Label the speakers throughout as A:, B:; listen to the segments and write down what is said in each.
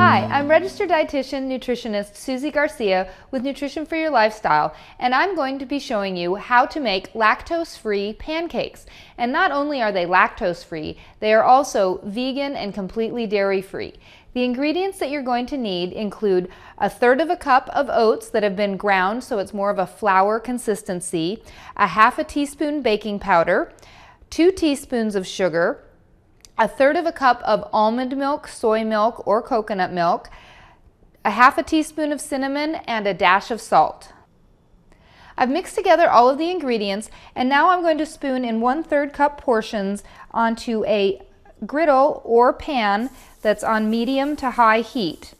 A: Hi, I'm registered dietitian nutritionist Susie Garcia with Nutrition for Your Lifestyle, and I'm going to be showing you how to make lactose-free pancakes. And not only are they lactose-free, they are also vegan and completely dairy-free. The ingredients that you're going to need include 1/3 cup of oats that have been ground so it's more of a flour consistency, 1/2 teaspoon baking powder, 2 teaspoons of sugar, 1/3 cup of almond milk, soy milk, or coconut milk, 1/2 teaspoon of cinnamon, and a dash of salt. I've mixed together all of the ingredients, and now I'm going to spoon in 1/3 cup portions onto a griddle or pan that's on medium to high heat.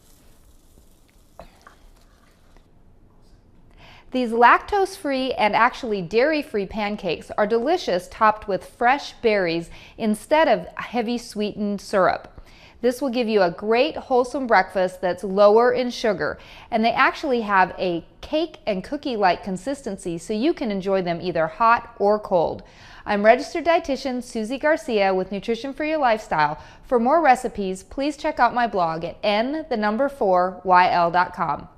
A: These lactose-free and actually dairy-free pancakes are delicious topped with fresh berries instead of heavy sweetened syrup. This will give you a great wholesome breakfast that's lower in sugar, and they actually have a cake and cookie-like consistency so you can enjoy them either hot or cold. I'm registered dietitian Susie Garcia with Nutrition for Your Lifestyle. For more recipes, please check out my blog at n4yl.com.